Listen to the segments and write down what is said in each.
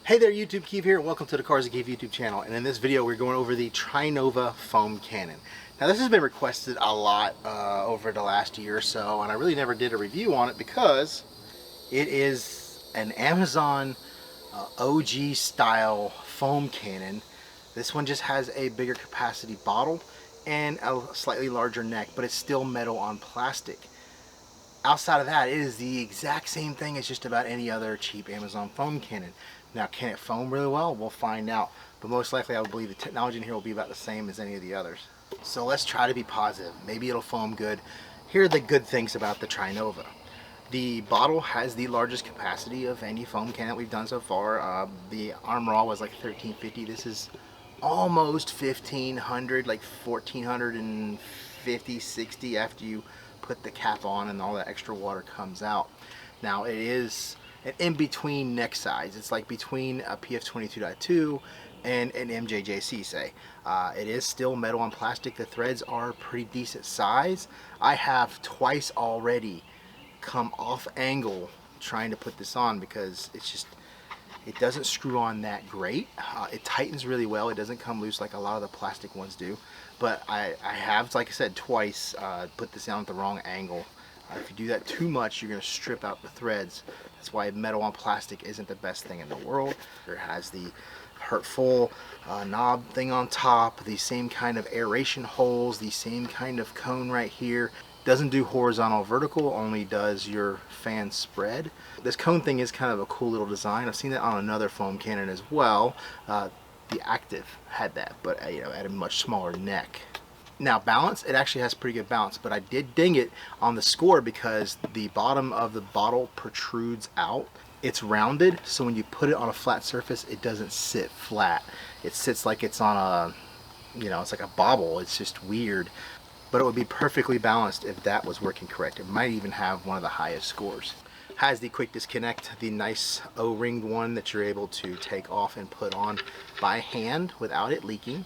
Hey there YouTube, Keav here. Welcome to the Cars and Keav YouTube channel. And in this video we're going over the Trinova Foam Cannon. Now this has been requested a lot over the last year or so, and I really never did a review on it because it is an Amazon OG style foam cannon. This one just has a bigger capacity bottle and a slightly larger neck, but it's still metal on plastic. Outside of that, it is the exact same thing as just about any other cheap Amazon foam cannon. Now, can it foam really well? We'll find out. But most likely, I would believe the technology in here will be about the same as any of the others. So let's try to be positive. Maybe it'll foam good. Here are the good things about the Trinova. The bottle has the largest capacity of any foam cannon we've done so far. The Arm Raw was like 1350. This is almost 1500, like 1450, 60 after you put the cap on and all that extra water comes out. Now it is an in-between neck size. It's like between a PF22.2 and an MJJC, say. It is still metal on plastic. The threads are pretty decent size. I have twice already come off angle trying to put this on because it's just, it doesn't screw on that great. It tightens really well. It doesn't come loose like a lot of the plastic ones do. But I have, like I said, twice put this down at the wrong angle. If you do that too much, you're going to strip out the threads. That's why metal on plastic isn't the best thing in the world. It has the hurtful knob thing on top, the same kind of aeration holes, the same kind of cone right here. Doesn't do horizontal vertical, only does your fan spread. This cone thing is kind of a cool little design. I've seen that on another foam cannon as well. The Active had that, but at a much smaller neck. Now balance, it actually has pretty good balance, but I did ding it on the score because the bottom of the bottle protrudes out. It's rounded, so when you put it on a flat surface, it doesn't sit flat. It sits like it's on a, it's like a bobble. It's just weird. But it would be perfectly balanced if that was working correct. It might even have one of the highest scores. Has the quick disconnect, the nice O-ringed one that you're able to take off and put on by hand without it leaking.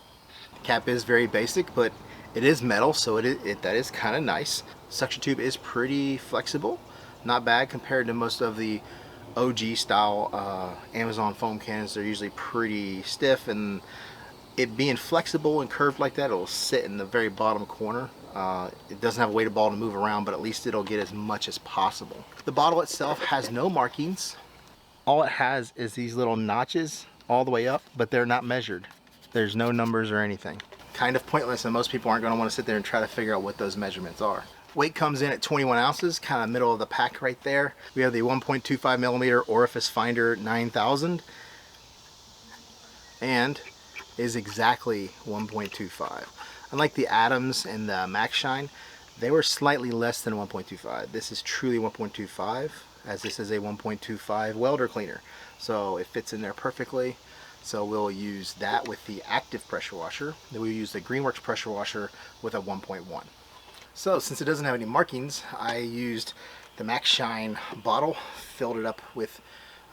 Cap is very basic, but it is metal, so that is kind of nice. Suction tube is pretty flexible, not bad compared to most of the OG style Amazon foam cannons. They're usually pretty stiff, and it being flexible and curved like that, it'll sit in the very bottom corner. It doesn't have a weighted ball to move around, but at least it'll get as much as possible. The bottle itself has no markings. All it has is these little notches all the way up, but they're not measured. There's no numbers or anything. Kind of pointless, and most people aren't going to want to sit there and try to figure out what those measurements are. Weight comes in at 21 ounces, kind of middle of the pack right there. We have the 1.25 millimeter Orifice Finder 9000, and is exactly 1.25. Unlike the Adams and the Max Shine, they were slightly less than 1.25. This is truly 1.25, as this is a 1.25 welder cleaner, so it fits in there perfectly. So we'll use that with the Active pressure washer. Then we'll use the Greenworks pressure washer with a 1.1. So since it doesn't have any markings, I used the Max Shine bottle, filled it up with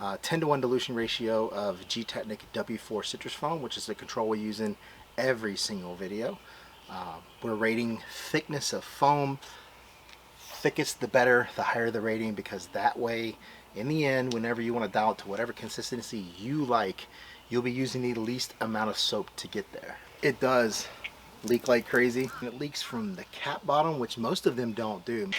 10:1 dilution ratio of Gtechniq W4 citrus foam, which is the control we use in every single video. We're rating thickness of foam. Thickest the better, the higher the rating, because that way, in the end, whenever you want to dial it to whatever consistency you like, you'll be using the least amount of soap to get there. It does leak like crazy. It leaks from the cap bottom, which most of them don't do.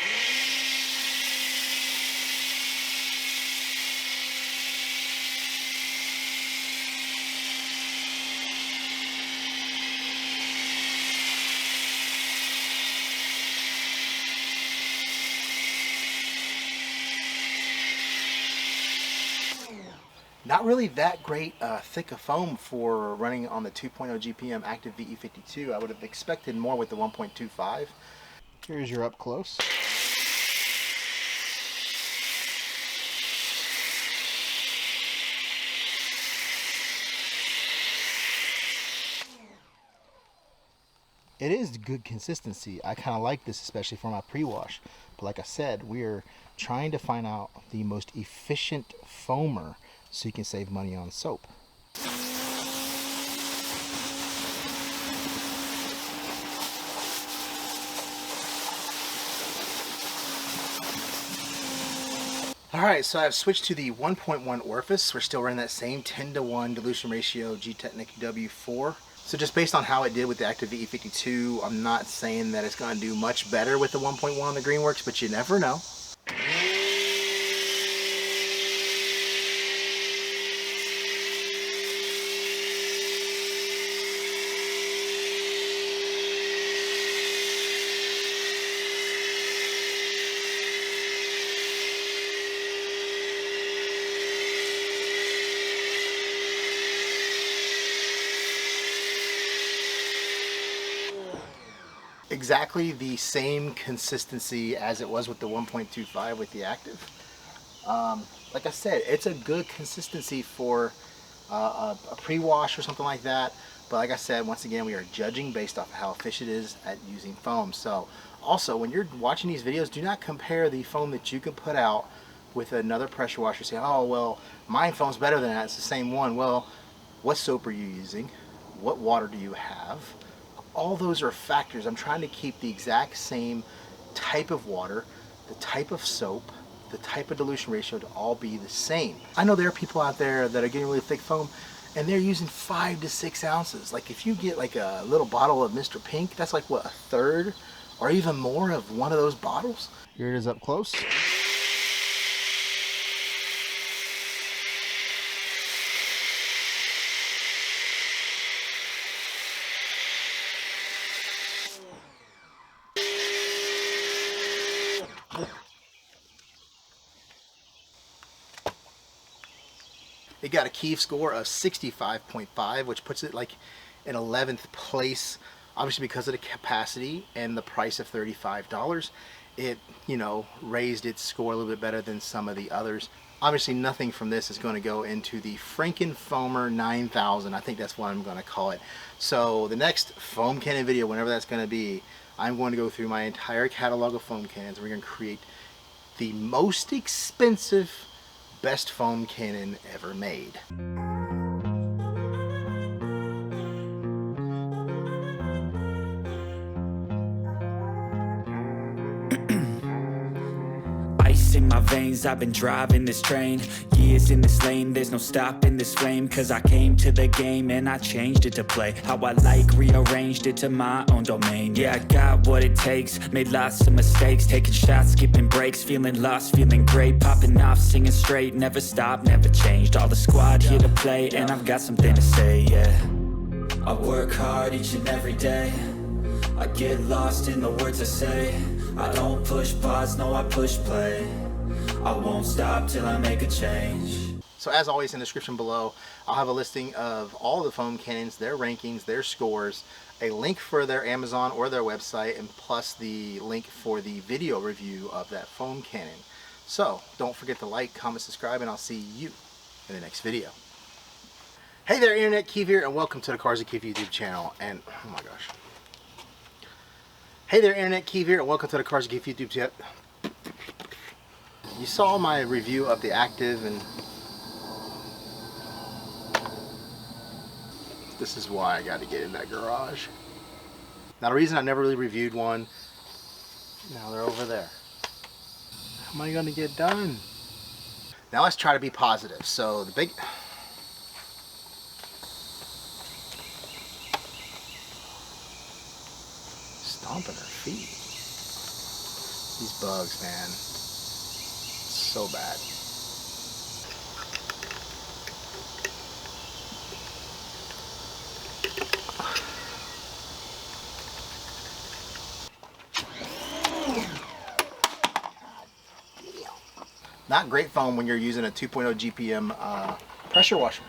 Not really that great thick of foam for running on the 2.0 GPM Active VE52. I would have expected more with the 1.25. Here's your up close. It is good consistency. I kind of like this, especially for my pre-wash. But like I said, we're trying to find out the most efficient foamer so you can save money on soap. Alright, so I've switched to the 1.1 Orifice. We're still running that same 10:1 dilution ratio Gtechniq W4. So just based on how it did with the Active VE52, I'm not saying that it's going to do much better with the 1.1 on the Greenworks, but you never know. Exactly the same consistency as it was with the 1.25 with the Active. Like I said, it's a good consistency for a pre-wash or something like that. But like I said, once again, we are judging based off of how efficient it is at using foam. So also, when you're watching these videos, do not compare the foam that you can put out with another pressure washer. Say, oh, well, my foam's better than that. It's the same one. Well, what soap are you using? What water do you have? All those are factors. I'm trying to keep the exact same type of water, the type of soap, the type of dilution ratio to all be the same. I know there are people out there that are getting really thick foam and they're using 5 to 6 ounces. Like if you get like a little bottle of Mr. Pink, that's like what, 1/3 or even more of one of those bottles. Here it is up close. It got a Keav score of 65.5, which puts it like in 11th place. Obviously because of the capacity and the price of $35, it, you know, raised its score a little bit better than some of the others. Obviously nothing from this is going to go into the Franken Foamer 9000. I think that's what I'm going to call it. So the next foam cannon video, whenever that's going to be, I'm going to go through my entire catalog of foam cannons. We're going to create the most expensive best foam cannon ever made. Ice in my veins, I've been driving this train. Years in this lane, there's no stopping this flame. Cause I came to the game and I changed it to play how I like, rearranged it to my own domain. Yeah, I got what it takes, made lots of mistakes, taking shots, skipping breaks, feeling lost, feeling great, popping off, singing straight, never stopped, never changed. All the squad here to play and I've got something to say, yeah. I work hard each and every day, I get lost in the words I say. I don't push pause, no, I push play. I won't stop till I make a change. So as always, in the description below, I'll have a listing of all the foam cannons, their rankings, their scores, a link for their Amazon or their website, and plus the link for the video review of that foam cannon. So don't forget to like, comment, subscribe, and I'll see you in the next video. Hey there, Internet, Keav here, and welcome to the Cars of Keav YouTube channel. And oh my gosh. Hey there, Internet, Keav here, and welcome to the Cars of Keav YouTube channel. You saw my review of the Active, and this is why I got to get in that garage. Now the reason I never really reviewed one, now they're over there. How am I going to get done? Now let's try to be positive. So the big... Stomping her feet. These bugs, man. So bad. Not great foam when you're using a 2.0 GPM pressure washer.